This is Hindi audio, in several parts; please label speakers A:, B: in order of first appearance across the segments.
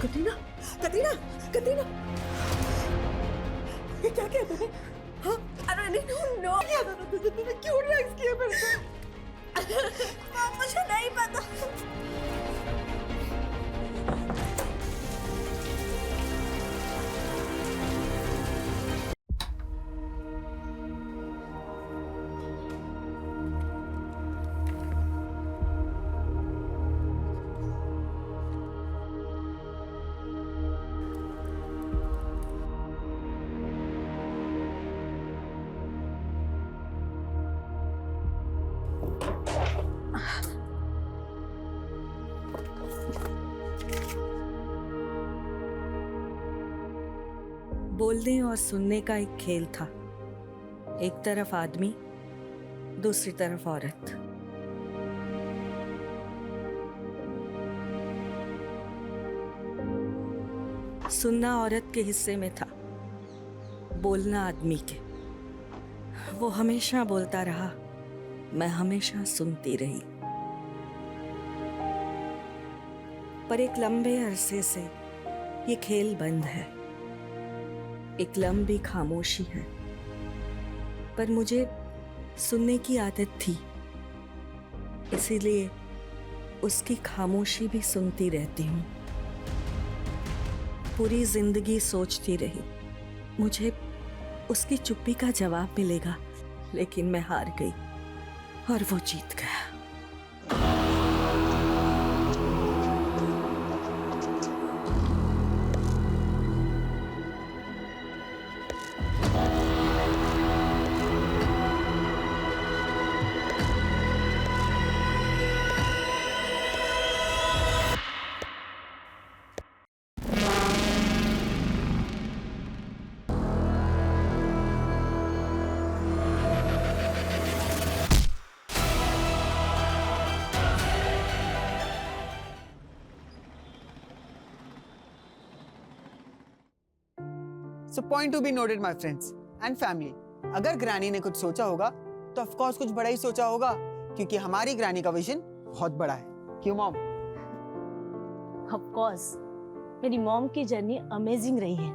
A: कतरीना, कतरीना, कतरीना, ये क्या किया तूने? हाँ,
B: अरे नहीं, नो
A: क्या था तुझे क्यों ड्रग्स किया मेरे से?
B: मुझे नहीं पता।
C: बोलने और सुनने का एक खेल था। एक तरफ आदमी, दूसरी तरफ औरत। सुनना औरत के हिस्से में था, बोलना आदमी के। वो हमेशा बोलता रहा, मैं हमेशा सुनती रही। पर एक लंबे अरसे से ये खेल बंद है। एक लंबी खामोशी है। पर मुझे सुनने की आदत थी, इसीलिए उसकी खामोशी भी सुनती रहती हूँ। पूरी जिंदगी सोचती रही, मुझे उसकी चुप्पी का जवाब मिलेगा, लेकिन मैं हार गई और वो जीत गया।
D: So point to be noted, my friends and family. अगर ग्रैनी ने कुछ सोचा होगा तो ऑफ कोर्स कुछ बड़ा ही सोचा होगा, क्योंकि हमारी ग्रैनी का विजन बहुत बड़ा है। क्यों मॉम?
B: ऑफ कोर्स मेरी मॉम की जर्नी अमेजिंग रही है।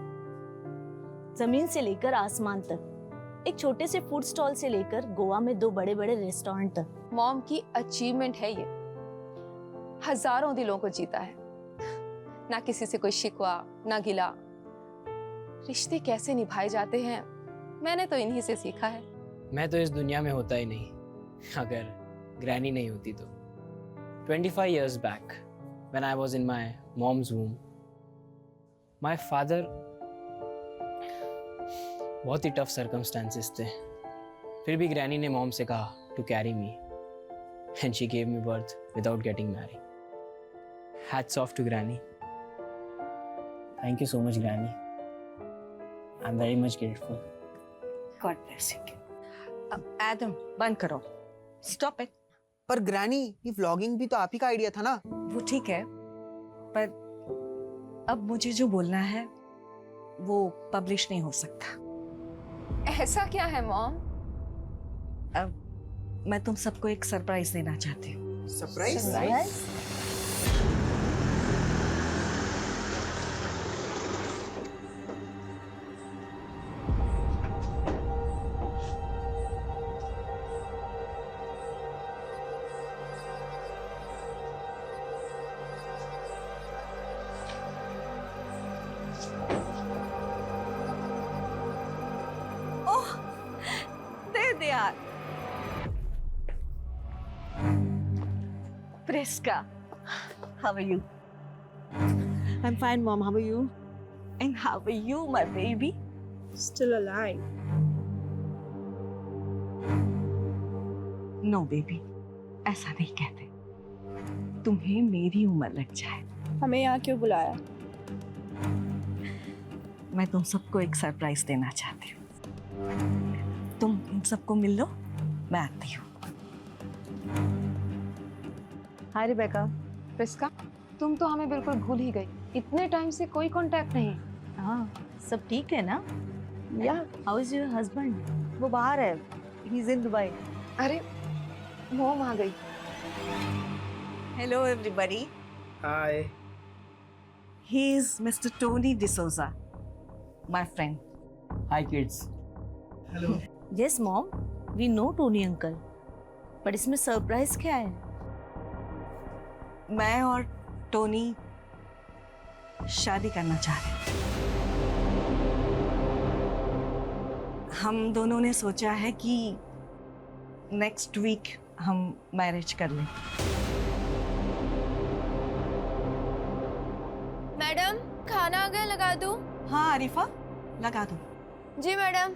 B: जमीन से लेकर आसमान तक, एक छोटे से फूड स्टॉल से लेकर गोवा में 2 बड़े-बड़े रेस्टोरेंट तक।
E: मॉम की अचीवमेंट है ये। हजारों दिलों को जीता है, ना किसी से कोई शिकवा ना गिला। रिश्ते कैसे निभाए जाते हैं मैंने तो इन्हीं से सीखा है।
F: मैं तो इस दुनिया में होता ही नहीं अगर ग्रैनी नहीं होती तो। 25 years back when I was in my mom's womb, my father, बहुत ही टफ सर्कमस्टांसेस थे, फिर भी ग्रैनी ने मॉम से कहा to carry me and she gave me birth without getting married. Hats off to Granny. Thank you so much, Granny. I'm very much grateful.
C: God bless you.
B: Adam
C: बंद करो, स्टॉप इट।
D: पर ग्रैनी, ये व्लॉगिंग भी तो आप ही का आइडिया था ना?
C: वो ठीक है, पर अब मुझे जो बोलना है वो पब्लिश नहीं हो सकता।
E: ऐसा क्या है मॉम?
C: अब मैं तुम सबको एक सरप्राइज देना चाहती हूँ।
D: सरप्राइज?
C: दे यार। Priska, how are you?
B: I'm fine, Mom. How are you?
C: And how are you, my baby?
B: Still alive.
C: No, baby, ऐसा नहीं कहते। तुम्हें मेरी उम्र लग जाए।
B: हमें यहाँ क्यों बुलाया?
C: मैं तुम सबको एक सरप्राइज देना चाहती हूँ। तुम इन सबको मिल लो, मैं आती हूँ।
B: हाय रिबेका।
E: प्रिस्का, तुम तो हमें बिल्कुल भूल ही गई। इतने टाइम से कोई कांटेक्ट नहीं।
B: हाँ, सब ठीक है ना?
E: या
B: हाउ इज योर हस्बैंड? वो बाहर है, ही इज इन दुबई।
E: अरे मॉम आ गई।
C: Hello everybody.
G: Hi.
C: He is Mr. Tony D'Souza, my friend.
F: Hi kids.
B: Yes mom, we know Tony uncle, पर इसमें सरप्राइज क्या है?
C: मैं और टोनी शादी करना चाह रहे हैं। हम दोनों ने सोचा है कि नेक्स्ट वीक हम मैरिज कर लें।
E: मैडम खाना आ गया, लगा दूं?
C: हाँ आरिफा, लगा दो।
E: जी मैडम।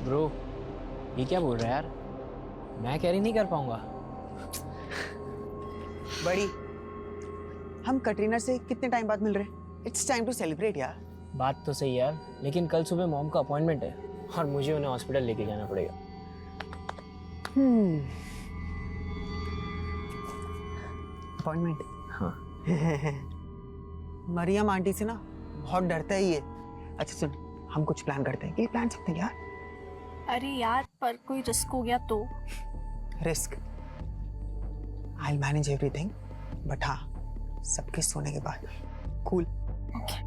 F: ब्रो, ये क्या बोल रहा है यार? मैं कैरी नहीं कर पाऊंगा।
D: बड़ी, हम कटरीना से कितने टाइम बाद मिल रहे हैं? इट्स टाइम टू सेलिब्रेट यार।
F: बात तो सही यार, लेकिन कल सुबह मॉम का अपॉइंटमेंट है और मुझे उन्हें हॉस्पिटल लेके जाना पड़ेगा।
D: अपॉइंटमेंट?
F: हाँ।
D: मरियम आंटी से ना बहुत डरता है ये। अच्छा सुन, हम कुछ प्लान करते हैं। ये प्लान सकते हैं यार।
B: अरे यार, पर कोई रिस्क हो गया तो?
D: Risk? I will manage everything, but हाँ, सबके सोने के बाद। कूल।
B: ओके।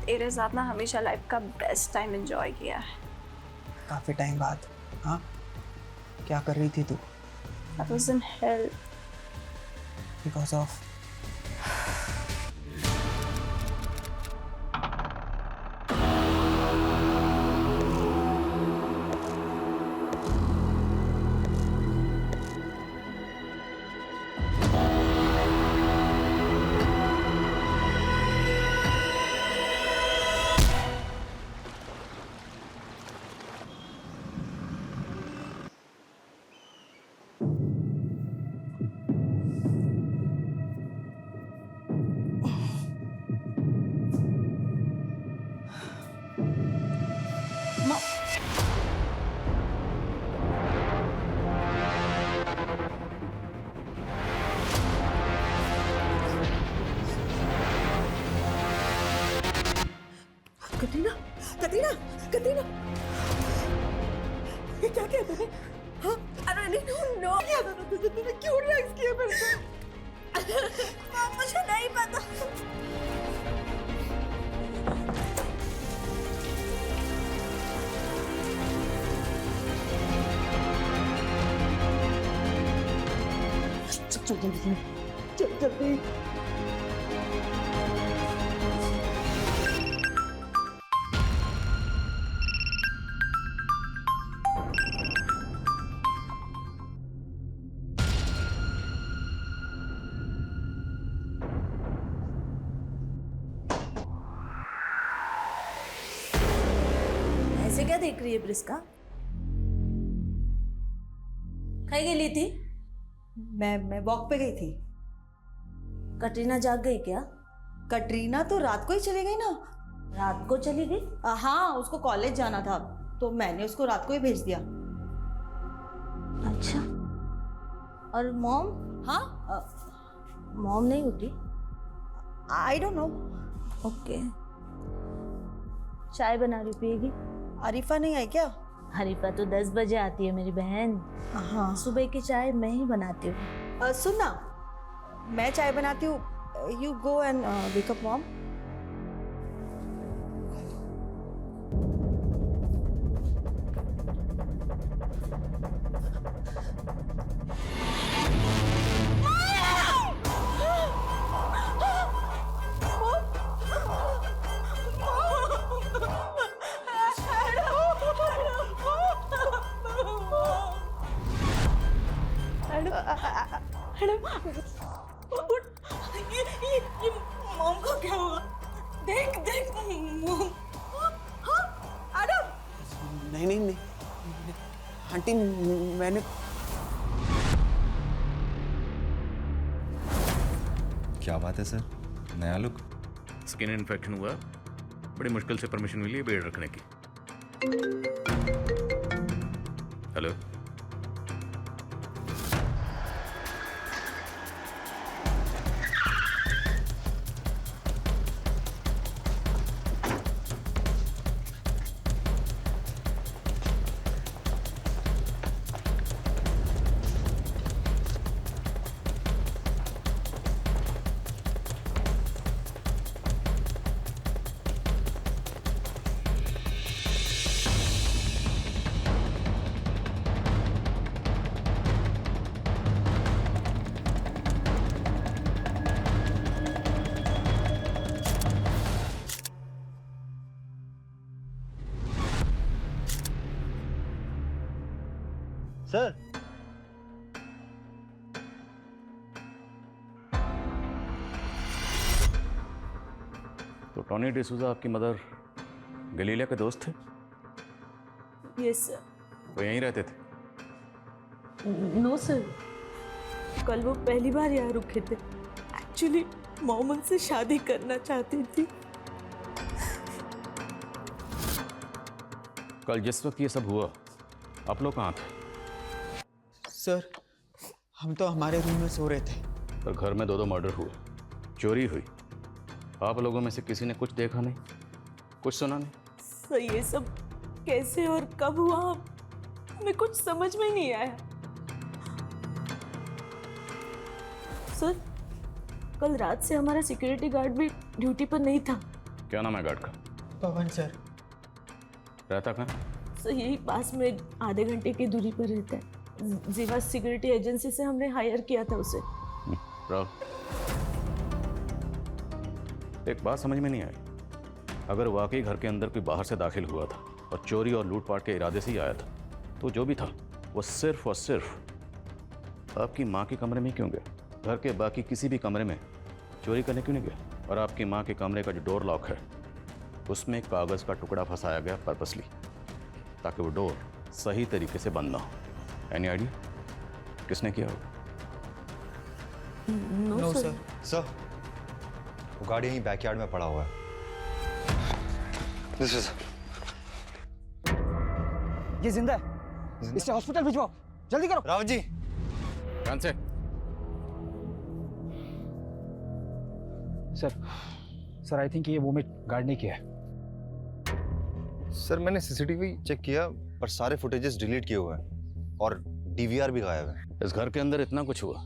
G: तेरे साथ ना हमेशा लाइफ का बेस्ट टाइम एंजॉय किया है।
D: काफी टाइम बाद। हाँ, क्या कर रही थी तू?
G: I was in hell.
D: Because of
A: Katrina, Katrina, Katrina, ये क्या किया तूने? हाँ? अरे नहीं, नो क्या तूने क्यों रिलैक्स किया मेरे से? मुझे नहीं पता। चल जल्दी, चल जल्दी।
B: ऐसे क्या देख रही है प्रिस्का? कहीं गेली थी?
C: मैं वॉक पे गई थी।
B: कटरीना जाग गई क्या?
C: कटरीना तो रात को ही चली गई ना।
B: रात को चली गई?
C: हाँ, उसको कॉलेज जाना था तो मैंने उसको रात को ही भेज दिया।
B: अच्छा। और मॉम?
C: हाँ,
B: मॉम नहीं उठी?
C: I don't know.
B: ओके। चाय बना रही, पिएगी?
C: आरिफा नहीं आई क्या?
B: हरीफा तो 10 बजे आती है मेरी बहन।
C: हाँ।
B: सुबह की चाय मैं ही बनाती हूँ।
C: सुन ना, मैं चाय बनाती हूँ, you go and wake up mom. ये मॉम को क्या हुआ? देख देख मॉम। हाँ एडम।
D: नहीं नहीं नहीं आंटी, मैंने
H: क्या बात है सर, नया लुक?
I: स्किन इन्फेक्शन हुआ, बड़ी मुश्किल से परमिशन मिली है बेड रखने की। हेलो,
J: सर
I: तो टॉनी डिसूजा आपकी मदर गलीलिया के दोस्त थे?
B: Yes sir.
I: वो यहीं रहते थे?
B: नो सर, कल वो पहली बार यहाँ रुके थे। एक्चुअली मॉम उनसे शादी करना चाहती थी।
I: कल जिस वक्त ये सब हुआ आप लोग कहाँ थे?
D: सर हम तो हमारे रूम में सो रहे थे।
I: पर घर में 2 मर्डर हुए, चोरी हुई, आप लोगों में से किसी ने कुछ देखा नहीं, कुछ सुना नहीं?
B: सर ये सब कैसे और कब हुआ हमें कुछ समझ में नहीं आया। सर कल रात से हमारा सिक्योरिटी गार्ड भी ड्यूटी पर नहीं था।
I: क्या नाम है गार्ड का?
D: पवन सर।
I: रहता कहाँ?
B: सर यही पास में आधे घंटे की दूरी पर रहता है। जीवा सिक्योरिटी एजेंसी से हमने हायर किया था उसे।
I: राहुल, एक बात समझ में नहीं आई, अगर वाकई घर के अंदर कोई बाहर से दाखिल हुआ था और चोरी और लूटपाट के इरादे से ही आया था, तो जो भी था वो सिर्फ और सिर्फ आपकी माँ के कमरे में क्यों गया? घर के बाकी किसी भी कमरे में चोरी करने क्यों नहीं गया? और आपकी माँ के कमरे का जो डोर लॉक है उसमें कागज़ का टुकड़ा फंसाया गया पर्पसली, ताकि वो डोर सही तरीके से बंद ना हो। एनी आइडिया किसने किया होगा?
D: No sir.
J: सर वो गाड़ी यहीं बैकयार्ड में पड़ा हुआ है। दिस इज
D: ये जिंदा है, इसे हॉस्पिटल भिजवाओ, जल्दी करो।
J: रावत जी
I: ध्यान से।
K: सर आई थिंक ये वोमिट गार्ड ने किया है।
J: सर मैंने सीसीटीवी चेक किया पर सारे फुटेजेस डिलीट किए हुए हैं और डीवीआर भी गायब है।
I: इस घर के अंदर इतना कुछ हुआ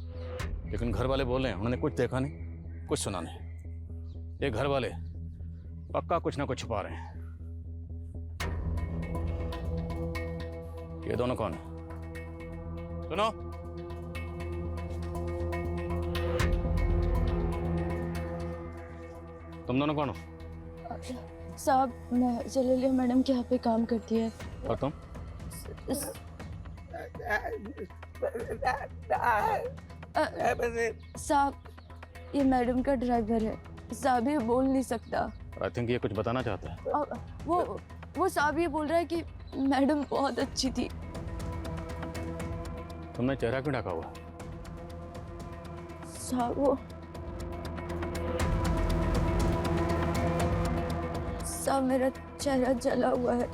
I: लेकिन घर वाले बोल रहे हैं उन्होंने कुछ देखा नहीं, कुछ सुना नहीं। ये घर वाले पक्का कुछ ना कुछ छुपा रहे हैं। ये दोनों कौन है? सुनो, तुम दोनों कौन हो?
L: साहब मैं जलीलिया मैडम के यहाँ पे काम करती है।
I: और तुम?
L: साहब ये मैडम का ड्राइवर है। साहब ये बोल नहीं सकता।
I: आई थिंक ये कुछ बताना चाहता है।
L: वो साहब ये बोल रहा है कि मैडम बहुत अच्छी थी।
I: तुमने चेहरा क्यों ढका हुआ?
L: साहब वो साहब मेरा चेहरा जला हुआ है।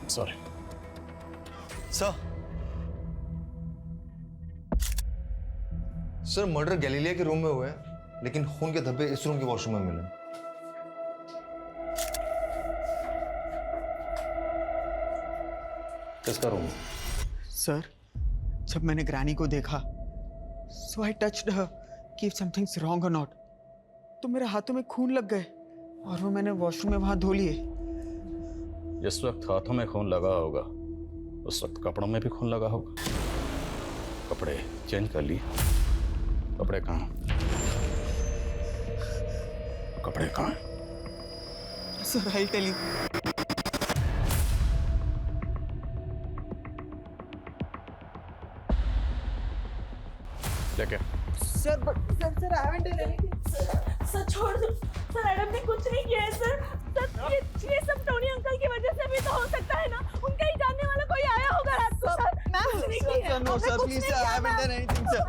I: सॉरी
J: सर मर्डर गैलीलिया के रूम में हुए हैं लेकिन खून के धब्बे इस रूम के वॉशरूम में मिले।
I: किसका रूम?
D: सर जब मैंने ग्रैनी को देखा सो आई टच्ड हर कि इफ समथिंग्स रॉन्ग और नॉट, तो मेरे हाथों में खून लग गए और वो मैंने वॉशरूम में वहां धो लिए।
I: जिस वक्त हाथों में खून लगा होगा उस वक्त कपड़ों में भी खून लगा होगा। कपड़े चेंज कर लिए? कपड़े कहाँ? कपड़े कहाँ?
D: Sir I tell you.
I: क्या?
D: Sir sir I haven't done anything.
B: Sir छोड़ दो सर, मैडम ने कुछ नहीं किया है सर। सर ये सब टोनी अंकल की वजह से भी तो हो सकता है ना। उनका ही जानने वाला कोई आया होगा रात को। सर कुछ नहीं किया।
D: No sir please sir, I haven't done anything sir.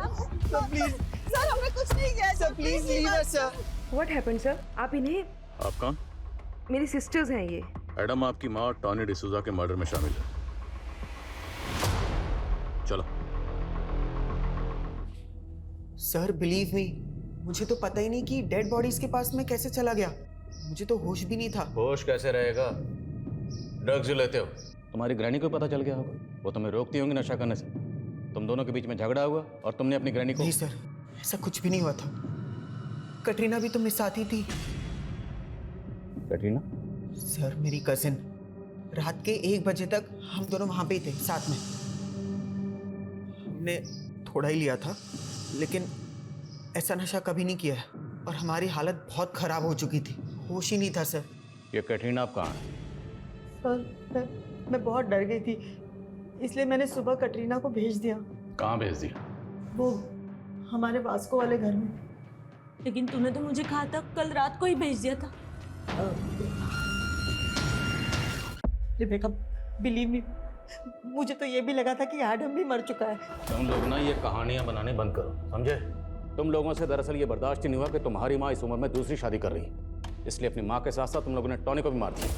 D: Sir please
A: sir हमने कुछ नहीं किया।
D: Sir please leave us sir.
M: What happened sir? आप इन्हें?
I: आप कौन?
M: मेरी सिस्टर्स हैं ये।
I: एडम आपकी माँ और टॉनी डिसूजा के मर्डर में शामिल है। चलो।
D: सर बिलीव मी, मुझे तो पता ही नहीं कि डेड बॉडी इसके पास में कैसे चला गया। मुझे तो होश भी नहीं था।
I: होश कैसे रहेगा? ड्रग्स जो लेते हो। तुम्हारी ग्रैनी को पता चल गया होगा, वो तुम्हें रोकती होंगी नशा करने से। तुम दोनों के बीच में झगड़ा हुआ और तुमने अपनी ग्रैनी को।
D: नहीं सर, ऐसा कुछ भी नहीं हुआ था। कटरीना भी तो मेरे साथ ही थी।
I: कटरीना?
D: सर मेरी कजिन। रात के 1 बजे तक हम दोनों वहां पे ही थे साथ में। हमने थोड़ा ही लिया था लेकिन ऐसा नशा कभी नहीं किया है और हमारी हालत बहुत खराब हो चुकी थी। होश ही नहीं था सर।
I: ये कटरीना आप कहाँ है?
D: सर मैं बहुत डर गई थी
A: इसलिए मैंने सुबह कटरीना को भेज दिया।
I: कहाँ भेज दिया?
A: वो हमारे वास्को वाले घर में।
B: लेकिन तूने तो मुझे कहा था कल रात को ही भेज दिया था।
A: रिबेका, बिलीव मी, मुझे तो ये भी लगा था कि एडम भी मर चुका है।
I: तुम लोग ना ये कहानियां बनाने बंद करो, समझे? तुम लोगों से दरअसल ये बर्दाश्त ही नहीं हुआ कि तुम्हारी माँ इस उम्र में दूसरी शादी कर रही है, इसलिए अपनी माँ के साथ साथ तुम लोगों ने टॉनी को भी मार दिया।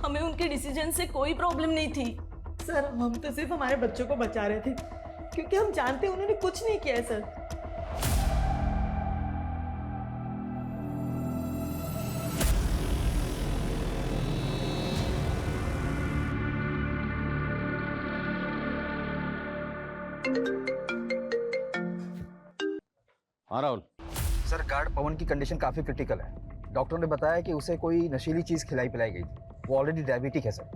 B: हमें उनके डिसीजन से कोई प्रॉब्लम नहीं थी
A: सर, हम तो सिर्फ हमारे बच्चों को बचा रहे थे, क्योंकि हम जानते हैं उन्होंने कुछ नहीं किया है सर।
I: हाँ राहुल।
K: सर, गार्ड पवन की कंडीशन काफ़ी क्रिटिकल है। डॉक्टर ने बताया कि उसे कोई नशीली चीज़ खिलाई पिलाई गई थी। वो ऑलरेडी डायबिटिक है सर।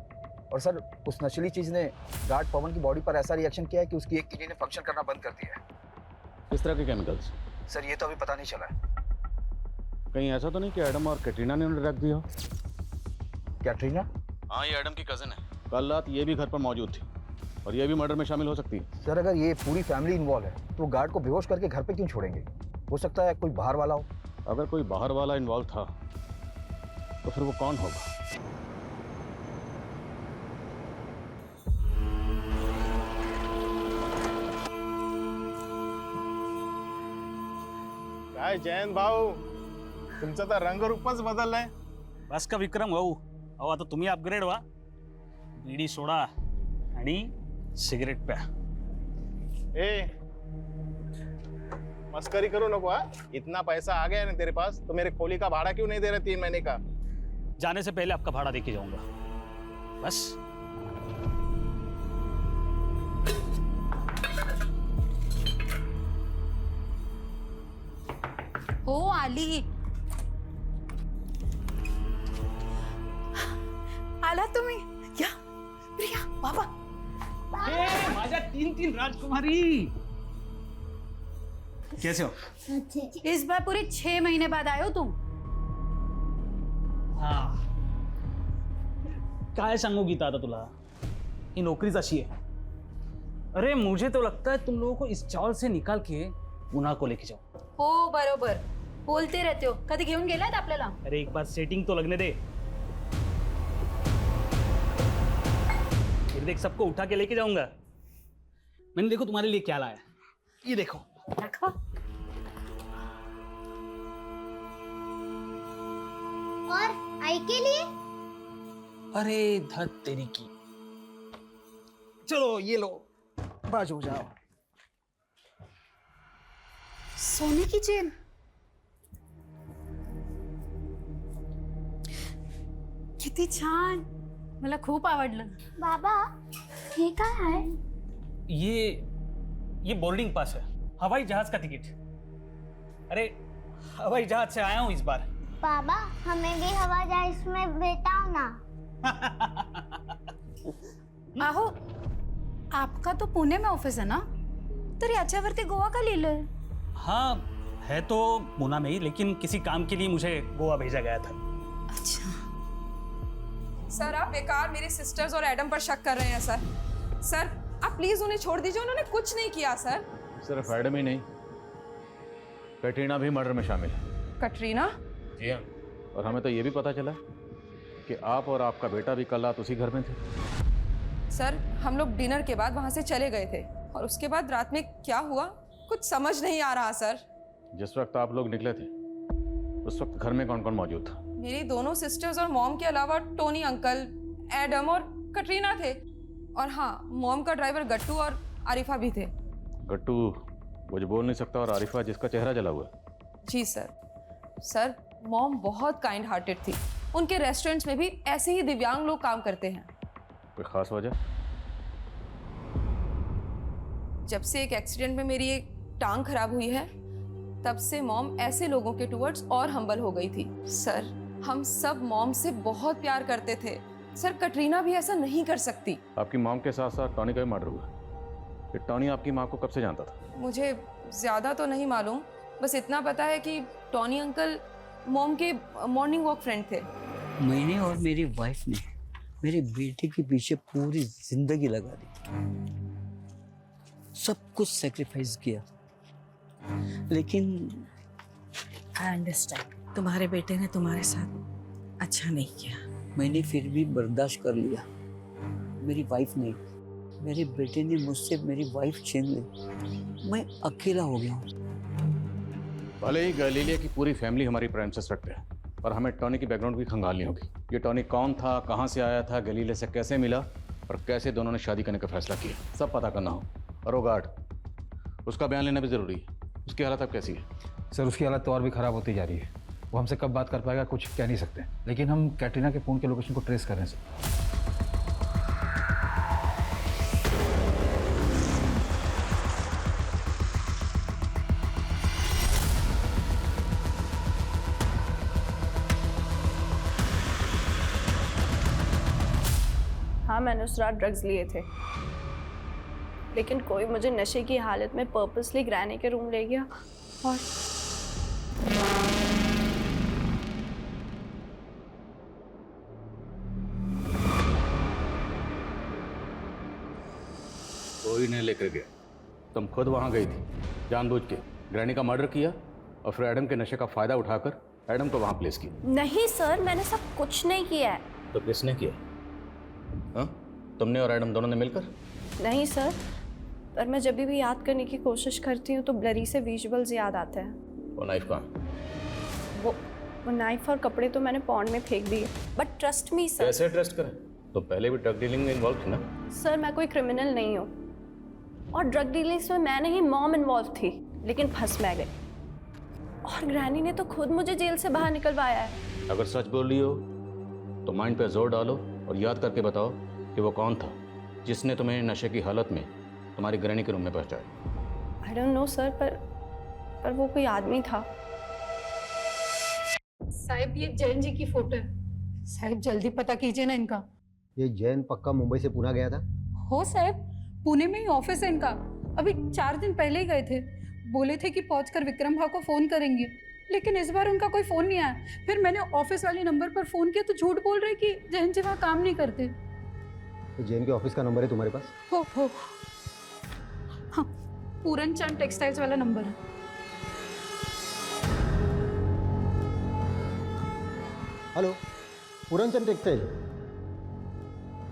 K: और सर, उस नशीली चीज़ ने गार्ड पवन की बॉडी पर ऐसा रिएक्शन किया है कि उसकी एक किडनी ने फंक्शन करना बंद कर दिया है।
I: किस तरह के केमिकल्स?
K: सर, ये तो अभी पता नहीं चला है।
I: कहीं ऐसा तो नहीं कि एडम और कैटरीना ने उन्हें रख दिया?
K: कैटरीना?
I: हाँ, ये एडम की कज़न है। कल रात ये भी घर पर मौजूद थी और ये भी मर्डर में शामिल हो सकती है।
K: सर, अगर ये पूरी फैमिली इन्वॉल्व है तो गार्ड को बेहोश करके घर पे क्यों छोड़ेंगे? हो सकता है कोई बाहर वाला हो।
I: अगर कोई बाहर वाला इन्वॉल्व था तो फिर वो कौन होगा?
N: काय जयंत भाऊ, तुमचा तर रंगरूपच बदललाय.
O: बस का विक्रम भाऊ, अहो आता तुम्ही अपग्रेड व्हा. बीडी सोडा आणि सिगरेट प्या.
N: ए, मस्करी करो नको. इतना पैसा आ गया ना तेरे पास, तो मेरे खोली का भाड़ा क्यों नहीं दे रहे 3 महीने का?
O: जाने से पहले आपका भाड़ा देके जाऊंगा. बस.
P: हो आली. आला तुम्ही. या प्रिया, बाबा.
O: माझ्या 3 राजकुमारी. कैसे हो?
P: इस बार पूरे 6 महीने बाद आए हो तुम.
O: हाँ. काय सांगू गीता आता तुला, ही नौकरीच अशी है. अरे मुझे तो लगता है तुम लोगों को इस चावल से निकाल के उन्हा को लेके जाओ.
P: हो बरोबर बोलते रहते हो. कधी घेऊन गेलात आपल्याला?
O: अरे एक बार सेटिंग तो लगने दे. फिर देख, सबको उठा के लेके जाऊंगा. मैंने देखो तुम्हारे लिए क्या लाया. ये देखो.
P: रखो.
Q: और आई के लिए?
O: अरे धत तेरी की. चलो ये लो, बाजू जाओ.
P: सोने की चेन. किती छान. मला खूप आवडलं.
Q: बाबा, हे काय आहे?
O: ये बोर्डिंग पास है, हवाई जहाज का टिकट. अरे हवाई जहाज से आया हूं इस बार.
Q: बाबा, हमें भी हवाई जहाज में बैठाओ ना.
P: आहो, आपका तो पुणे में ऑफिस है ना, तर याच्यावरती गोवा का लिहिलंय?
O: हाँ है तो पुणे में ही, लेकिन किसी काम के लिए मुझे गोवा भेजा गया था.
P: अच्छा.
E: सर, आप बेकार मेरे सिस्टर्स और एडम पर शक कर रहे हैं सर. सर, आप प्लीज उन्हें छोड़ दीजिए, उन्होंने कुछ नहीं किया सर.
I: सिर्फ एडम ही नहीं, कैटरीना भी मर्डर में शामिल है.
E: कटरीना?
I: जी हाँ. और हमें तो ये भी पता चला कि आप और आपका बेटा भी कल रात उसी घर में थे.
E: सर, हम लोग डिनर के बाद वहां से चले गए थे और उसके बाद रात में क्या हुआ कुछ समझ नहीं आ रहा सर.
I: जिस वक्त आप लोग निकले थे उस वक्त घर में कौन कौन मौजूद था?
E: मेरी दोनों सिस्टर्स और मॉम के अलावा टोनी अंकल, एडम और कटरीना थे. और हाँ, मॉम का ड्राइवर गट्टू और आरिफा भी थे.
I: गट्टू वो जो बोल नहीं सकता, और आरिफा जिसका चेहरा जला हुआ.
E: जी सर. सर, मॉम बहुत काइंड हार्टेड थी. उनके रेस्टोरेंट्स में भी ऐसे ही दिव्यांग लोग काम करते हैं.
I: कोई खास वजह?
E: जब से एक एक्सीडेंट में मेरी एक टांग खराब हुई है, तब से मॉम ऐसे लोगों के टुवर्ड्स और हम्बल हो गई थी. सर, हम सब मॉम से बहुत प्यार करते थे. सर, कटरीना भी ऐसा नहीं कर सकती.
I: आपकी मॉम के साथ साथ टॉनी का भी मर्डर हुआ. ये टॉनी आपकी माँ को कब से जानता था?
E: मुझे ज़्यादा तो नहीं मालूम, बस इतना पता है कि टॉनी अंकल मॉम के मॉर्निंग वॉक फ्रेंड थे.
R: मैंने और मेरी वाइफ ने मेरे बेटे के पीछे पूरी जिंदगी लगा दी, सब कुछ सेक्रीफाइस किया, लेकिन
C: आई अंडरस्टैंड, तुम्हारे बेटे ने तुम्हारे साथ अच्छा नहीं किया।
R: मैंने फिर भी बर्दाश्त कर लिया। मेरी वाइफ ने, मेरे बेटे ने मुझसे मेरी वाइफ छीन ली। मैं अकेला हो गया हूँ।
I: भले ही गैलीलिया की पूरी फैमिली हमारी प्राइम सस्पेक्ट है, पर हमें टॉनी की बैकग्राउंड भी खंगालनी होगी। ये टॉनी कौन था, कहाँ से आया था, गैलीलिया से कैसे मिला और कैसे दोनों ने शादी करने का फैसला किया, सब पता करना हो। और वो गार्ड, उसका बयान लेना भी ज़रूरी है। उसकी हालत अब कैसी है?
K: सर उसकी हालत तो और भी ख़राब होती जा रही है। वो हमसे कब बात कर पाएगा कुछ कह नहीं सकते, लेकिन हम कैटरीना के फ़ोन के लोकेशन को ट्रेस कर रहे हैं सर।
L: हाँ, मैंने उस रात ड्रग्स लिए थे, लेकिन कोई मुझे नशे की हालत में पर्पसली ग्रैनी के रूम ले गया और
I: कोई नहीं लेकर गया, तुम खुद वहां गई थी जानबूझ के, ग्रैनी का मर्डर किया और फिर एडम के नशे का फायदा उठाकर एडम को वहां प्लेस किया।
L: नहीं सर, मैंने सब कुछ नहीं किया है।
I: तो किसने किया? हाँ, तुमने और एडम दोनों ने मिलकर?
L: नहीं सर, पर मैं जब भी याद करने की कोशिश करती हूँ तो ब्लरी से विजुअल्स याद आते हैं।
I: वो नाइफ कहाँ?
L: वो नाइफ और कपड़े तो मैंने पॉन्ड में फेंक दिए, बट ट्रस्ट मी सर।
I: कैसे ट्रस्ट करें? तो पहले भी ड्रग डीलिंग में इन्वॉल्व थी ना?
L: सर मैं कोई क्रिमिनल नहीं हूँ, और ड्रग डीलिंग्स में मैं नहीं मॉम इन्वॉल्व थी, लेकिन फंस मैं गई और ग्रैनी ने तो खुद मुझे जेल से बाहर निकलवाया है।
I: अगर सच बोल रही हो तो माइंड पे जोर डालो और याद करके बताओ कि वो कौन था जिसने तुम्हें नशे की हालत में तुम्हारी ग्रैनी के रूम में पहुंचाया।
L: आई डोंट नो सर, पर वो कोई आदमी था।
P: साहिब ये जैन जी की फोटो है, साहिब जल्दी पता कीजिए ना इनका।
S: ये जैन पक्का मुंबई से पुणे गया था?
P: हो साहिब, पुणे में ही ऑफिस है इनका, अभी 4 दिन पहले ही गए थे। बोले थे कि पहुंचकर विक्रम भाव को फोन करेंगे, लेकिन इस बार उनका कोई फोन नहीं आया। फिर मैंने ऑफिस वाले नंबर पर फोन किया तो झूठ बोल रहे कि जैन जी वहाँ काम नहीं करते।
S: तो जैन के ऑफिस का नंबर है तुम्हारे पास?
P: हो हाँ, पूरन चंद टेक्सटाइल्स वाला नंबर है।
S: Hello, Puran Chand textile.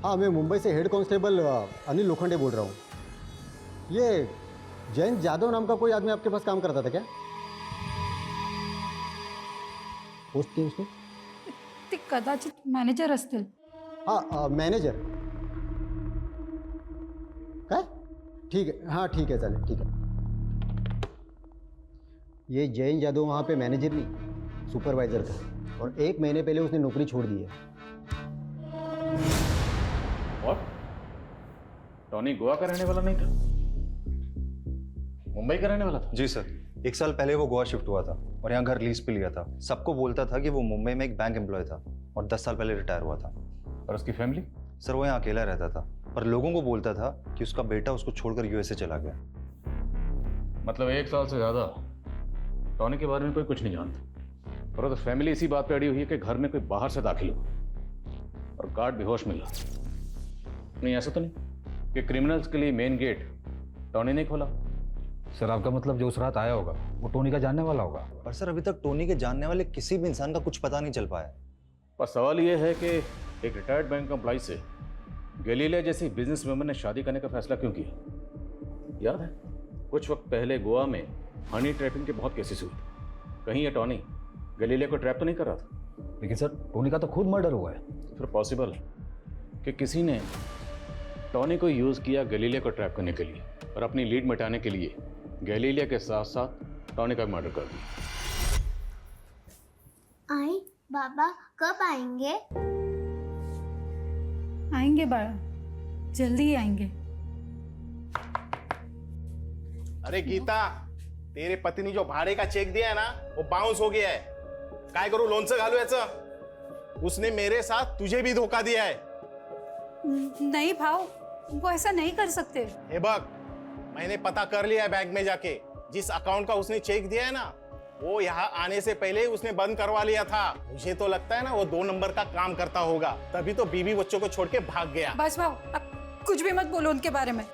S: हाँ, मैं मुंबई से हेड कांस्टेबल अनिल लोखंडे बोल रहा हूँ। ये जैन जादव नाम का कोई आदमी आपके पास काम करता था क्या? पोस्ट की उसने?
P: ते कदाचित मॅनेजर असतील।
S: हाँ, मैनेजर। काय? ठीक है, हाँ ठीक है, चलें, ठीक है। ये जैन जादव वहाँ पे मैनेजर नहीं, सुपरवाइजर था, और 1 महीने पहले उसने नौकरी छोड़ दी है।
I: और टॉनी गोवा का रहने वाला नहीं था, मुंबई का रहने वाला था?
J: जी सर, 1 साल पहले वो गोवा शिफ्ट हुआ था और यहाँ घर लीज पे लिया था। सबको बोलता था कि वो मुंबई में एक बैंक एम्प्लॉय था और 10 साल पहले रिटायर हुआ था।
I: और उसकी फैमिली?
J: सर वो यहाँ अकेला रहता था, पर लोगों को बोलता था कि उसका बेटा उसको छोड़कर यूएसए चला गया।
I: मतलब 1 साल से ज्यादा टॉनी के बारे में कोई कुछ नहीं जानता, और तो फैमिली इसी बात पे अड़ी हुई है कि घर में कोई बाहर से दाखिल हुआ और गार्ड बेहोश मिला। नहीं, ऐसा तो नहीं कि क्रिमिनल्स के लिए मेन गेट टॉनी ने खोला?
K: सर आपका मतलब जो उस रात आया होगा वो टोनी का जानने वाला होगा?
J: पर सर अभी तक टोनी के जानने वाले किसी भी इंसान का कुछ पता नहीं चल पाया।
I: पर सवाल ये है कि एक रिटायर्ड बैंक एम्प्लॉय से गैलीलिया जैसी बिजनेस वुमन ने शादी करने का फैसला क्यों किया? याद है कुछ वक्त पहले गोवा में हनी ट्रैपिंग के बहुत केसेस हुए, कहीं ये टॉनी गैलीलिया को ट्रैप तो नहीं कर रहा था?
K: लेकिन सर टोनी का तो खुद मर्डर हुआ है।
I: फिर पॉसिबल है कि किसी ने टॉनी को यूज़ किया गैलीलिया को ट्रैप करने के लिए और अपनी लीड मिटाने के लिए गैलीलिया के साथ साथ टॉनी का मर्डर कर दिया।
Q: आई बाबा कब आएंगे?
P: आएंगे बाबा, जल्दी ही आएंगे।
N: अरे गीता, तेरे पति ने जो भाड़े का चेक दिया है ना वो बाउंस हो गया है। काय करू, लोणचं घालू याचं? उसने मेरे साथ तुझे भी धोखा दिया है।
P: नहीं भाव, वो ऐसा नहीं कर सकते।
N: हे बघ, मैंने पता कर लिया है बैंक में जाके, जिस अकाउंट का उसने चेक दिया है ना वो यहाँ आने से पहले ही उसने बंद करवा लिया था। मुझे तो लगता है ना वो 2 नंबर का काम करता होगा, तभी तो बीवी बच्चों को छोड़ के भाग गया।
P: बस भाव, अब कुछ भी मत बोलो उनके बारे में।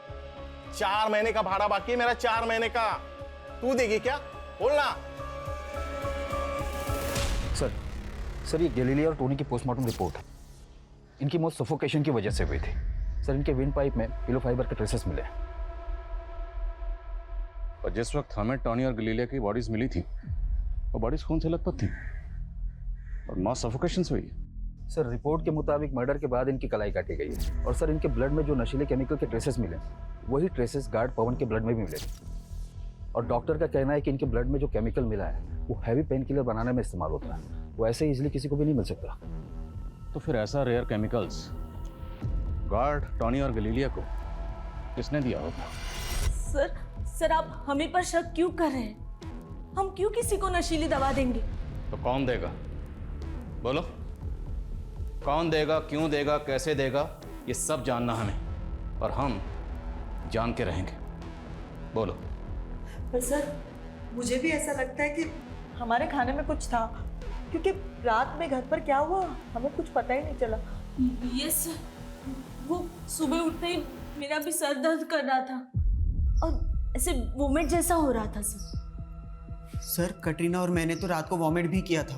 N: 4 महीने का भाड़ा बाकी है मेरा, 4 महीने का। तू देगी क्या? बोलना।
K: सर ये गैलीलिया और टोनी की पोस्टमार्टम रिपोर्ट है। इनकी मौत सफोकेशन की वजह से हुई थी। सर इनके विंड पाइप में पिलो फाइबर के ट्रेसेस मिले।
I: और जिस वक्त हमें टॉनी और गलीलिया की बॉडीज मिली थी वो बॉडीज खून से लथपथ थी और मौत सफोकेशन से हुई है।
K: सर रिपोर्ट के मुताबिक मर्डर के बाद इनकी कलाई काटी गई है। और सर इनके ब्लड में जो नशीले केमिकल के ट्रेसेस मिले वही ट्रेसेस गार्ड पवन के ब्लड में भी मिले। और डॉक्टर का कहना है कि इनके ब्लड में जो केमिकल मिला है वो हैवी पेन किलर बनाने में इस्तेमाल होता है। वो ऐसे इजीली किसी को भी नहीं मिल सकता।
I: तो फिर ऐसा रेयर केमिकल्स गार्ड टॉनी और गलीलिया को किसने दिया होगा?
B: सर आप हमें पर शक क्यों कर रहे हैं? हम क्यों किसी को नशीली दवा देंगे?
I: तो कौन देगा? बोलो, कौन देगा, क्यों देगा, कैसे देगा, ये सब जानना हमें, और हम जान के रहेंगे। बोलो।
A: पर सर मुझे भी ऐसा लगता है कि हमारे खाने में कुछ था, क्योंकि रात में घर पर क्या हुआ हमें कुछ पता ही नहीं चला।
B: यस, वो सुबह उठते ही मेरा भी सर दर्द कर रहा था और ऐसे वोमिट जैसा हो रहा था
D: सर कटरीना और मैंने तो रात को वॉमिट भी किया था।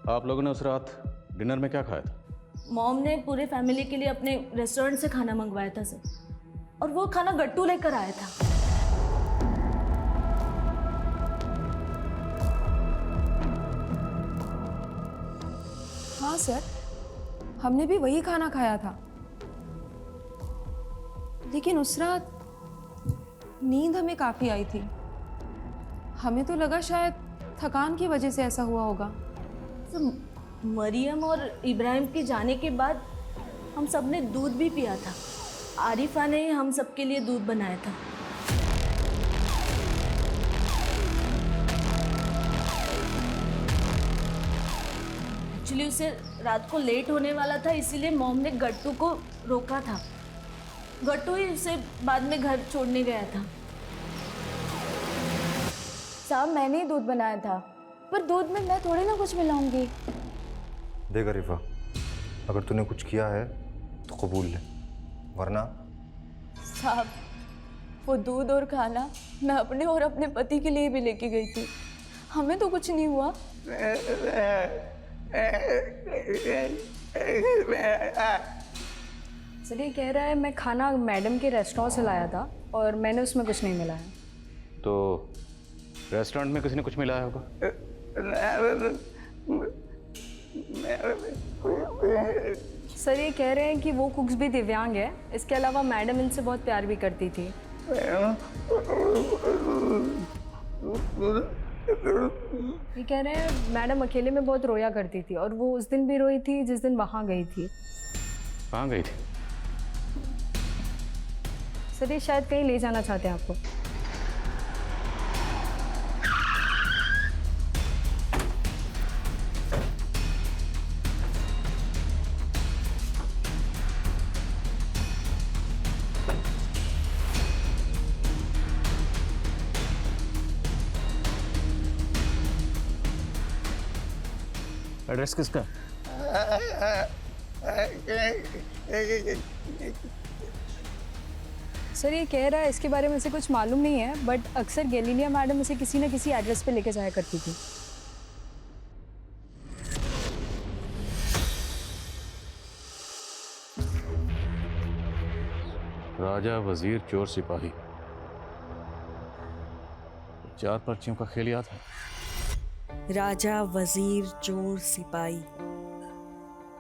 I: आप लोगों ने उस रात डिनर में क्या खाया था?
B: मॉम ने पूरे फैमिली के लिए अपने रेस्टोरेंट से खाना मंगवाया था सर, और वो खाना गट्टू लेकर आया था।
E: हाँ सर, हमने भी वही खाना खाया था, लेकिन उस रात नींद हमें काफ़ी आई थी। हमें तो लगा शायद थकान की वजह से ऐसा हुआ होगा।
B: सर मरियम और इब्राहिम के जाने के बाद हम सब ने दूध भी पिया था। आरिफा ने हम सबके लिए दूध बनाया था। एक्चुअली उसे रात को लेट होने वाला था, इसीलिए मॉम ने गट्टू को रोका था। गट्टू ही उसे बाद में घर छोड़ने गया था।
L: साहब मैंने ही दूध बनाया था, पर दूध में मैं थोड़ी ना कुछ मिलाऊंगी।
J: देख अरीफा, अगर तूने कुछ किया है तो कबूल ले, वरना।
L: साहब वो दूध और खाना मैं अपने और अपने पति के लिए भी लेके गई थी, हमें तो कुछ नहीं हुआ।
T: चलिए कह रहा है मैं खाना मैडम के रेस्टोरेंट से लाया था और मैंने उसमें कुछ नहीं मिलाया।
I: तो रेस्टोरेंट में किसी ने कुछ मिलाया होगा?
T: सर ये कह रहे हैं कि वो कुक्स भी दिव्यांग है, इसके अलावा मैडम इनसे बहुत प्यार भी करती थी। ये कह रहे हैं मैडम अकेले में बहुत रोया करती थी, और वो उस दिन भी रोई थी जिस दिन वहाँ गई थी।
I: कहाँ गई थी?
T: सर ये शायद कहीं ले जाना चाहते हैं आपको।
O: एड्रेस किसका?
T: सर ये कह रहा है इसके बारे में से कुछ मालूम नहीं है, बट अक्सर गैलीलिया मैडम इसे किसी न किसी एड्रेस पे लेके जाया करती थी।
I: राजा, वजीर, चोर, सिपाही, 4 पर्चियों का खेल याद है?
C: राजा, वजीर, चोर, सिपाही,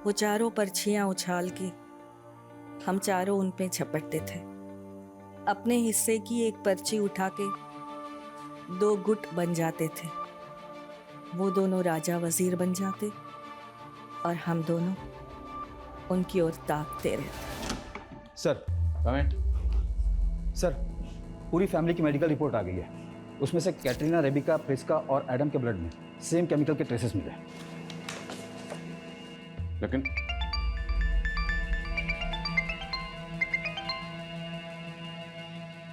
C: वो चारों पर्चियां उछाल के हम चारों उन पे झपटते थे। अपने हिस्से की एक पर्ची उठा के 2 गुट बन जाते थे। वो दोनों राजा वजीर बन जाते और हम दोनों उनकी ओर ताकते रहते।
K: सर सर पूरी फैमिली की मेडिकल रिपोर्ट आ गई है। उसमें से कैटरीना, रेबिका, प्रिस्का और एडम के ब्लड में सेम केमिकल के ट्रेसेस मिले।
I: लेकिन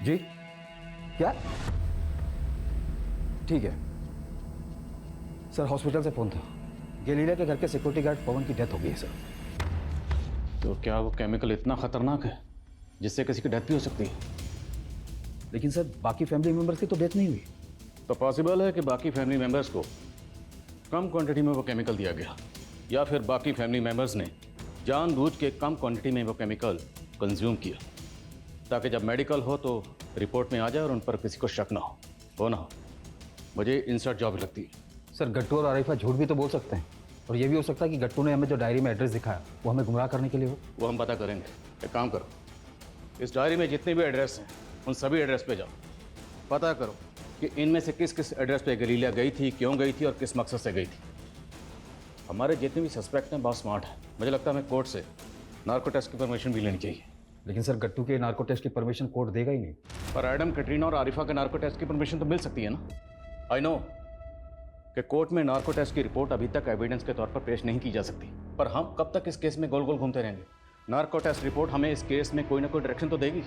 K: जी क्या? ठीक है, सर हॉस्पिटल से फ़ोन था, गैलीलिया के घर के सिक्योरिटी गार्ड पवन की डेथ हो गई है सर।
I: तो क्या वो केमिकल इतना खतरनाक है जिससे किसी की डेथ भी हो सकती है?
K: लेकिन सर बाकी फैमिली मेम्बर्स की तो डेथ नहीं हुई।
I: तो पॉसिबल है कि बाकी फैमिली मेंबर्स को कम क्वांटिटी में वो केमिकल दिया गया, या फिर बाकी फैमिली मेंबर्स ने जानबूझ के कम क्वांटिटी में वो केमिकल कंज्यूम किया, ताकि जब मेडिकल हो तो रिपोर्ट में आ जाए और उन पर किसी को शक ना हो ना हो। मुझे इंसर्ट जॉब लगती है।
K: सर गट्टू और आरिफा झूठ भी तो बोल सकते हैं, और ये भी हो सकता है कि गट्टू ने हमें जो डायरी में एड्रेस दिखाया वो हमें गुमराह करने के लिए हो।
I: वो हम पता करेंगे। एक काम करो, इस डायरी में जितने भी एड्रेस हैं उन सभी एड्रेस पे जाओ, पता करो कि इनमें से किस किस एड्रेस पे गैलीलिया गई थी, क्यों गई थी और किस मकसद से गई थी। हमारे जितने भी सस्पेक्ट हैं बहुत स्मार्ट हैं। मुझे लगता है हमें कोर्ट से नार्को टेस्ट की परमिशन भी लेनी चाहिए।
K: लेकिन सर गट्टू के नार्को टेस्ट की परमिशन कोर्ट देगा ही नहीं।
I: पर एडम, कैटरीना और आरिफा के नार्को टेस्ट की परमिशन तो मिल सकती है ना। आई नो कि कोर्ट में नार्को टेस्ट की रिपोर्ट अभी तक एविडेंस के तौर पर पेश नहीं की जा सकती, पर हम कब तक इस केस में गोल गोल घूमते रहेंगे? नार्को टेस्ट रिपोर्ट हमें इस केस में कोई ना कोई डायरेक्शन तो देगी।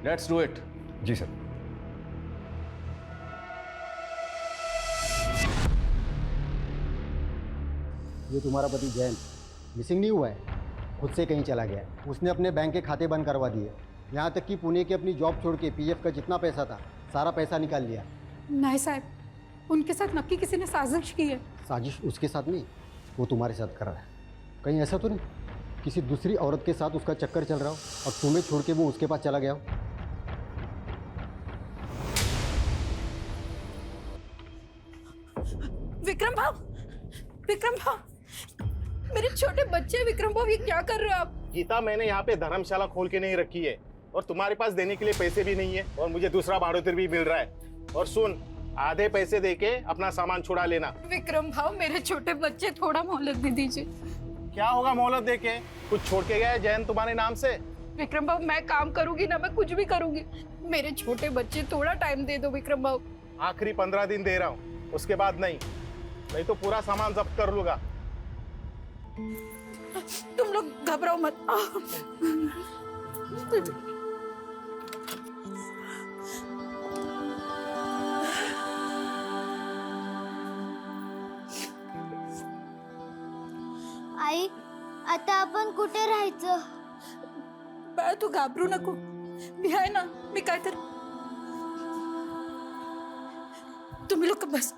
I: Let's do it.
K: जी सर।
S: ये तुम्हारा पति जैन मिसिंग नहीं हुआ है, खुद से कहीं चला गया है। उसने अपने बैंक के खाते बंद करवा दिए, यहाँ तक कि पुणे की अपनी जॉब छोड़ के पीएफ का जितना पैसा था सारा पैसा निकाल लिया।
P: नहीं साहब, उनके साथ नक्की किसी ने साजिश की है।
S: साजिश उसके साथ नहीं, वो तुम्हारे साथ कर रहा है। कहीं ऐसा तो नहीं किसी दूसरी औरत के साथ उसका चक्कर चल रहा हो और तुम्हें छोड़ के वो उसके पास चला गया हो?
P: विक्रम भाव, विक्रम भाव, मेरे छोटे बच्चे विक्रम भाव, ये क्या कर रहे हो आप?
N: गीता, मैंने यहाँ पे धर्मशाला खोल के नहीं रखी है और तुम्हारे पास देने के लिए पैसे भी नहीं है और मुझे दूसरा भाड़ोतर भी मिल रहा है। और सुन, आधे पैसे देके अपना सामान छुड़ा लेना।
P: विक्रम भाव, मेरे छोटे बच्चे, थोड़ा मोहलत भी दीजिए।
N: क्या होगा मोहलत देके? कुछ छोड़ के गया है जैन तुम्हारे नाम से?
P: विक्रम भाव, मैं काम करूंगी ना, मैं कुछ भी करूंगी। मेरे छोटे बच्चे, थोड़ा टाइम दे दो विक्रम भाव।
N: आखिरी 15 दिन दे रहा हूँ, उसके बाद नहीं तो पूरा सामान जब्त कर लूंगा।
P: तुम लोग घबराओ मत।
Q: आई, आता आपण कुठे राहायचं?
P: बाळा, तू घाबरू नको, मी आहे ना, मी काय तर. तुम्ही लोक बस.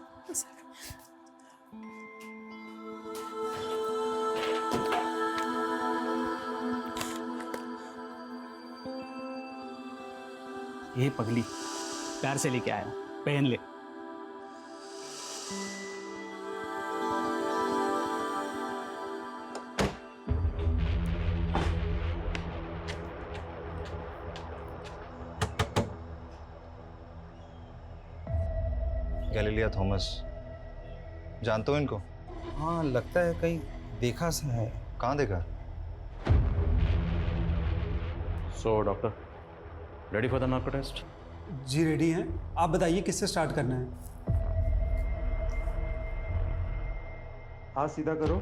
O: ये पगली प्यार से लेके आया, पहन ले।
J: गैलीलिया थॉमस, जानते हो इनको?
K: हाँ, लगता है कहीं देखा सा है।
J: कहाँ देखा?
I: So doctor, ready for the narco test?
U: जी रेडी हैं। आप बताइए किससे स्टार्ट करना है? हाथ सीधा करो।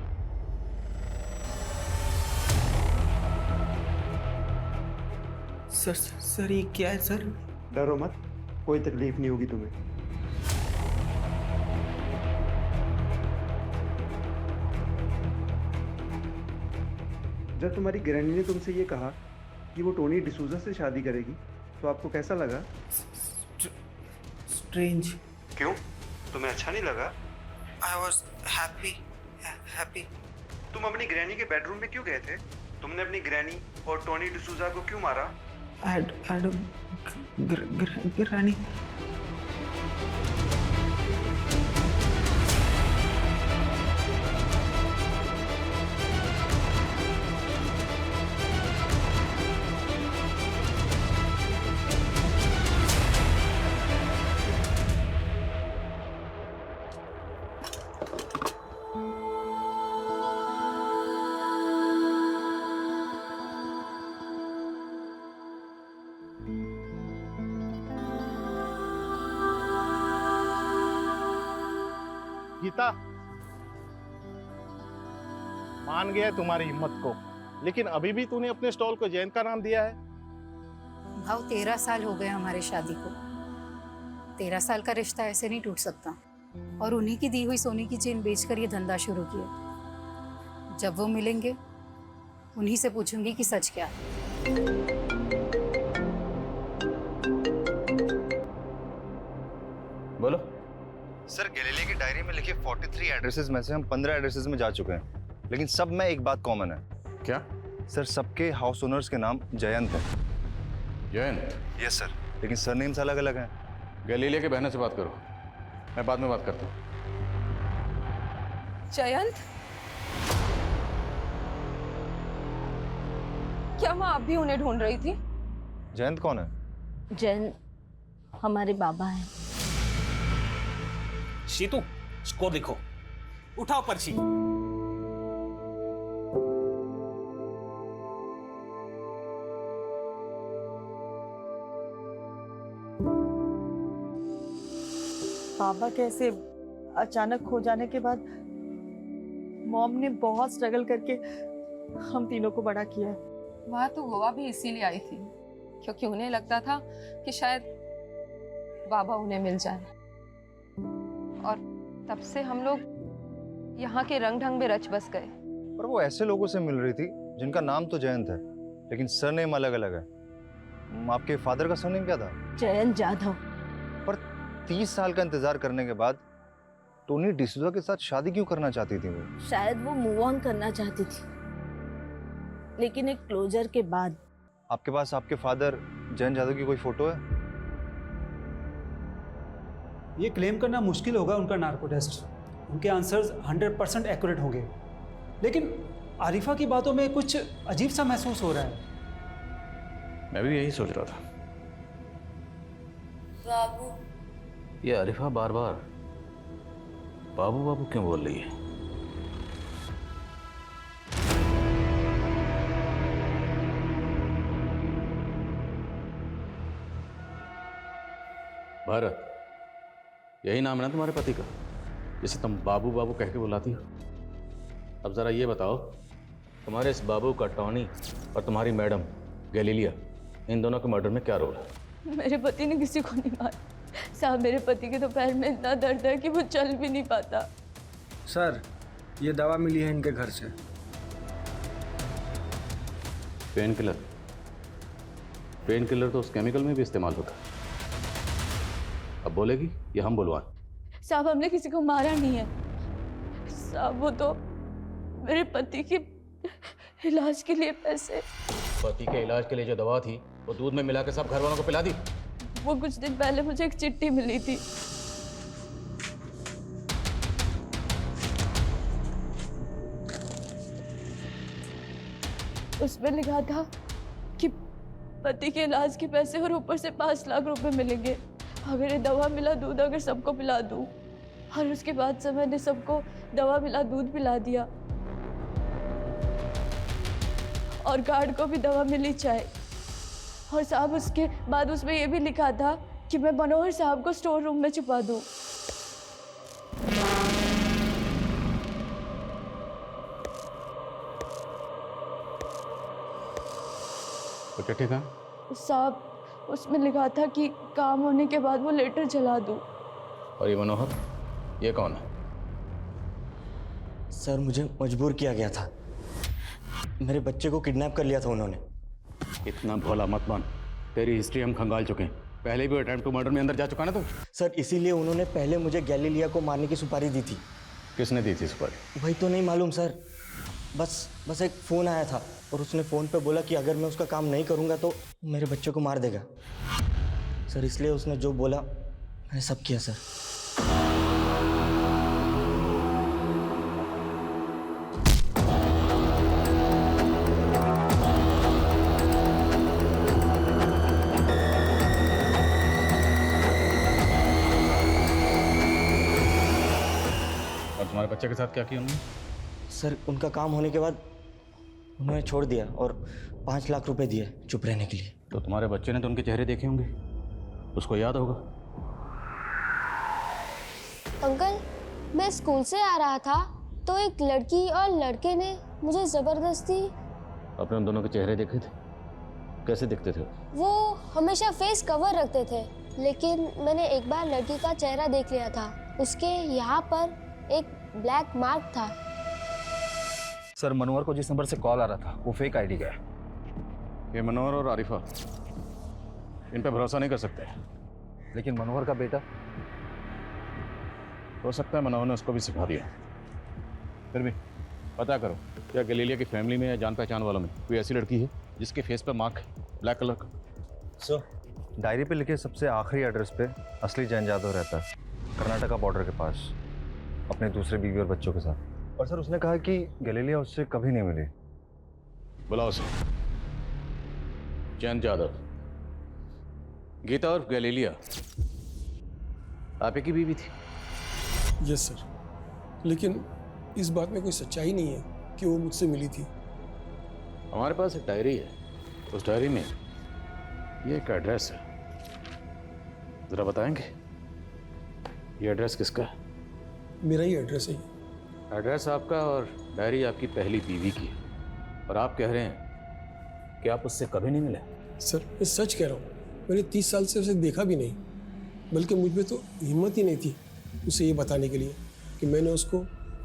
D: सर ये क्या है सर?
U: डरो मत, कोई तकलीफ नहीं होगी तुम्हें। जब तुम्हारी ग्रैनी ने तुमसे ये कहा कि वो टोनी डिसूजा से शादी करेगी तो आपको कैसा लगा?
D: स्ट्रेंज।
U: क्यों, तुम्हें अच्छा नहीं लगा?
D: I was happy.
U: तुम अपनी ग्रैनी के बेडरूम में क्यों गए थे? तुमने अपनी ग्रैनी और टोनी डिसूजा को क्यों मारा?
D: ग्रैनी।
N: गीता, मान गया तुम्हारी हिम्मत को, लेकिन अभी भी तूने अपने स्टॉल को जैन का नाम दिया है।
V: भाव 13 साल हो गए हमारी शादी को। 13 साल का रिश्ता ऐसे नहीं टूट सकता।
P: और उन्हीं की दी हुई सोने की चेन बेचकर ये धंधा शुरू किया। जब वो मिलेंगे उन्हीं से पूछूंगी कि सच क्या है।
I: बोलो।
J: सर गैलीलिया की डायरी में लिखे 43 एड्रेसेस में से हम 15 एड्रेसेस में जा चुके हैं, लेकिन सब में एक बात कॉमन है।
I: क्या?
J: सर सबके हाउस ओनर्स के नाम जयंत है।
I: जयंत?
J: यस सर, लेकिन सरनेम्स अलग अलग हैं।
I: गैलीलिया के बहनों से बात करो, मैं बाद में बात करता हूँ।
E: जयंत, क्या माँ आप भी उन्हें ढूंढ रही थी?
J: जयंत कौन है?
B: जैन हमारे बाबा हैं।
O: शीतू, स्कोर लिखो, उठाओ पर्ची।
A: पापा कैसे अचानक खो जाने के बाद मॉम ने बहुत स्ट्रगल करके हम तीनों को बड़ा किया।
E: वहाँ तो गोवा भी इसीलिए आई थी क्योंकि उन्हें लगता था कि शायद बाबा उन्हें मिल जाए, और तब से हम लोग यहाँ के रंग ढंग में रच बस गए।
J: पर वो ऐसे लोगों से मिल रही थी जिनका नाम तो जयंत है, लेकिन सरनेम अलग अलग है। आपके फादर का सरनेम क्या था?
B: जयंत जाधव।
J: पर 30 साल का इंतजार करने के बाद टोनी डिसूजा के साथ शादी क्यों करना चाहती थी वो?
B: शायद वो मूव ऑन करना चाहती थी, लेकिन एक क्लोजर के बाद।
J: आपके पास आपके फादर जयंत जाधव की कोई फोटो है?
F: ये क्लेम करना मुश्किल होगा उनका नार्को टेस्ट, उनके आंसर्स 100% एक्यूरेट होंगे, लेकिन आरिफा की बातों में कुछ अजीब सा महसूस हो रहा है।
I: मैं भी यही सोच रहा था।
B: बाबू।
I: ये आरिफा बार बार बाबू बाबू क्यों बोल रही है? भारत, यही नाम है ना तुम्हारे पति का, जिसे तुम बाबू बाबू कह के बुलाती हो? अब जरा ये बताओ, तुम्हारे इस बाबू का टॉनी और तुम्हारी मैडम गैलीलिया, इन दोनों के मर्डर में क्या रोल है?
B: मेरे पति ने किसी को नहीं मारा साहब। मेरे पति के तो पैर में इतना दर्द है कि वो चल भी नहीं पाता।
U: सर ये दवा मिली है इनके घर से।
I: Pain killer? पेन किलर तो उस केमिकल में भी इस्तेमाल होता है। अब बोलेगी या हम बुलवाएं?
B: साहब हमने किसी को मारा नहीं है साहब, वो तो मेरे पति के इलाज के लिए पैसे।
I: पति के इलाज के लिए जो दवा थी वो दूध में मिला के सब घर वालों को पिला दी?
B: वो कुछ दिन पहले मुझे एक चिट्ठी मिली थी, उसमें लिखा था कि पति के इलाज के पैसे और ऊपर से 5 लाख रुपए मिलेंगे अगर ये दवा मिला दूध अगर सबको पिला दूं। और उसके बाद से मैंने सबको दवा मिला दूध पिला दिया, और गार्ड को भी दवा मिली चाय। और साहब उसके बाद उसमें ये भी लिखा था कि मैं मनोहर साहब को स्टोर रूम में छुपा दूं।
I: तो चिट्ठी कहाँ?
B: साहब उसमें लिखा था कि काम होने के बाद वो लेटर जला दूं।
I: और ये मनोहर, ये कौन है?
V: सर मुझे मजबूर किया गया था, मेरे बच्चे को किडनैप कर लिया था उन्होंने।
I: इतना भोला मत बन, तेरी हिस्ट्री हम खंगाल चुके हैं। पहले भी अटेम्प्ट टू मर्डर में अंदर जा चुका ना तू?
V: सर इसीलिए उन्होंने पहले मुझे गैलीलिया को मारने की सुपारी दी थी।
I: किसने दी थी सुपारी?
V: वही तो नहीं मालूम सर, बस एक फ़ोन आया था और उसने फ़ोन पे बोला कि अगर मैं उसका काम नहीं करूँगा तो मेरे बच्चे को मार देगा। सर इसलिए उसने जो बोला मैंने सब किया सर।
I: तुम्हारे बच्चे के साथ क्या किया उन्होंने?
V: सर उनका काम होने के बाद उन्होंने छोड़ दिया और 5 लाख रुपए दिए चुप रहने के लिए।
I: तो तुम्हारे बच्चे ने तो उनके चेहरे देखे होंगे, उसको याद होगा।
Q: अंकल मैं स्कूल से आ रहा था तो एक लड़की और लड़के ने मुझे जबरदस्ती।
I: अपने उन दोनों के चेहरे देखे थे? कैसे दिखते थे?
Q: वो हमेशा फेस कवर रखते थे, लेकिन मैंने एक बार लड़की का चेहरा देख लिया था उसके यहाँ पर एक ब्लैक मार्क था।
K: सर मनोहर को जिस नंबर से कॉल आ रहा था वो फेक आईडी का है।
I: ये मनोहर और आरिफा, इन पे भरोसा नहीं कर सकते।
K: लेकिन मनोहर का बेटा,
I: हो सकता है मनोहर ने उसको भी सिखा दिया। फिर भी पता करो, क्या गैलीलिया की फैमिली में या जान पहचान वालों में कोई ऐसी लड़की है जिसके फेस पे मार्क है ब्लैक कलर का?
J: सर, डायरी पे लिखे सबसे आखिरी एड्रेस पे असली जैन जादव रहता है, कर्नाटका बॉर्डर के पास, अपने दूसरे बीवी और बच्चों के साथ। और सर उसने कहा कि गैलीलिया उससे कभी नहीं मिली।
I: बुलाओ उसे। जैन जादव, गीता और गैलीलिया आप ही की बीवी थी?
G: यस सर, लेकिन इस बात में कोई सच्चाई नहीं है कि वो मुझसे मिली थी।
I: हमारे पास एक डायरी है, उस डायरी में ये एक एड्रेस है, जरा बताएंगे ये एड्रेस किसका है?
G: मेरा ही एड्रेस है।
I: एड्रेस आपका और डायरी आपकी पहली बीवी की है, और आप कह रहे हैं कि आप उससे कभी नहीं मिले?
G: सर मैं सच कह रहा हूँ, मैंने 30 साल से उसे देखा भी नहीं, बल्कि मुझ में तो हिम्मत ही नहीं थी उसे ये बताने के लिए कि मैंने उसको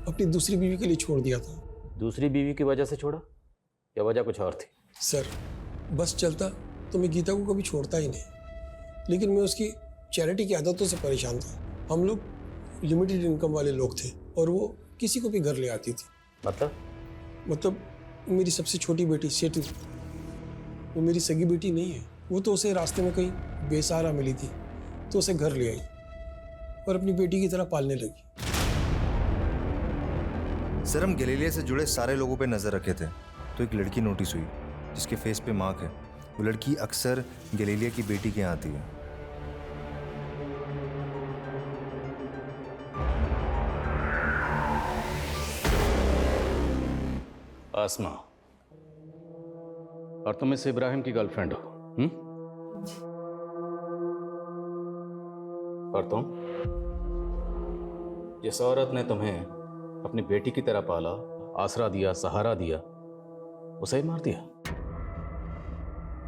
G: अपनी दूसरी बीवी के लिए छोड़ दिया था।
I: दूसरी बीवी की वजह से छोड़ा या वजह कुछ और थी?
G: सर बस चलता तो मैं गीता को कभी छोड़ता ही नहीं, लेकिन मैं उसकी चैरिटी की आदतों से परेशान था। हम लोग लिमिटेड इनकम वाले लोग थे और वो किसी को भी घर ले आती थी। मतलब मेरी सबसे छोटी बेटी सेतु, वो मेरी सगी बेटी नहीं है, वो तो उसे रास्ते में कहीं बेसहारा मिली थी तो उसे घर ले आई और अपनी बेटी की तरह पालने लगी।
J: सर हम गैलीलिया से जुड़े सारे लोगों पे नजर रखे थे तो एक लड़की नोटिस हुई जिसके फेस पे मार्क है। वो लड़की अक्सर गैलीलिया की बेटी के यहाँ आती है।
I: आसमा, और तुम इस इब्राहिम की गर्लफ्रेंड हो? और तुम, जिस औरत ने तुम्हें अपनी बेटी की तरह पाला, आसरा दिया, सहारा दिया, उसे ही मार दिया?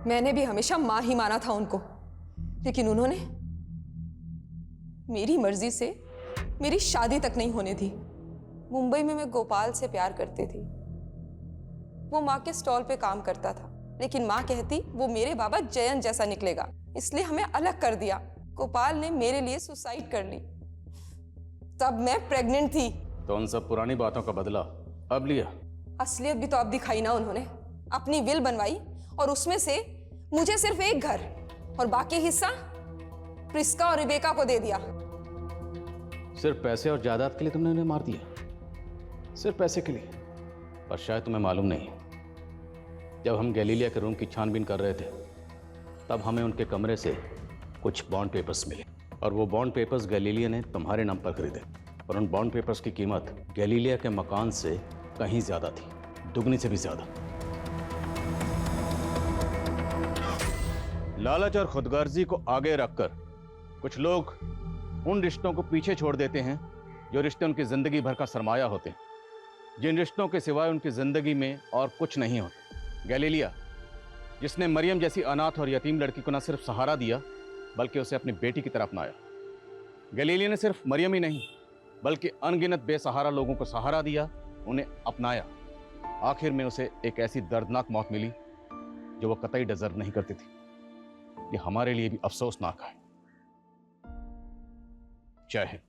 E: मैंने भी हमेशा माँ ही माना था उनको, लेकिन उन्होंने मेरी मर्जी से मेरी शादी तक नहीं होने दी। मुंबई में मैं गोपाल से प्यार करती थी। वो माँ के स्टॉल पे काम करता था, लेकिन माँ कहती वो मेरे बाबा जयंत जैसा निकलेगा, इसलिए हमें अलग कर दिया। गोपाल ने मेरे लिए सुसाइड कर ली, तब मैं प्रेग्नेंट थी।
I: तो उन सब पुरानी बातों का बदला अब लिया?
E: असलियत भी तो अब दिखाई ना उन्होंने। अपनी विल बनवाई और उसमें से मुझे सिर्फ एक घर और बाकी हिस्सा प्रिस्का और रिबेका को दे दिया।
I: सिर्फ पैसे और जायदाद के लिए तुमने उन्हें मार दिया? सिर्फ पैसे के लिए? पर शायद तुम्हें मालूम नहीं, जब हम गैलीलिया के रूम की छानबीन कर रहे थे तब हमें उनके कमरे से कुछ बॉन्ड पेपर्स मिले, और वो बॉन्ड पेपर्स गैलीलिया ने तुम्हारे नाम पर खरीदे, और उन बॉन्ड पेपर्स की कीमत गैलीलिया के मकान से कहीं ज्यादा थी, दुगनी से भी ज्यादा। लालच और खुदगर्जी को आगे रखकर कुछ लोग उन रिश्तों को पीछे छोड़ देते हैं जो रिश्ते उनकी जिंदगी भर का सरमाया होते हैं, जिन रिश्तों के सिवाय उनकी जिंदगी में और कुछ नहीं होता। गैलीलिया, जिसने मरियम जैसी अनाथ और यतीम लड़की को न सिर्फ सहारा दिया बल्कि उसे अपनी बेटी की तरह अपनाया। गैलीलिया ने सिर्फ मरियम ही नहीं बल्कि अनगिनत बेसहारा लोगों को सहारा दिया, उन्हें अपनाया। आखिर में उसे एक ऐसी दर्दनाक मौत मिली जो वो कतई डिजर्व नहीं करती थी। ये हमारे लिए भी अफसोसनाक है। जय हिंद।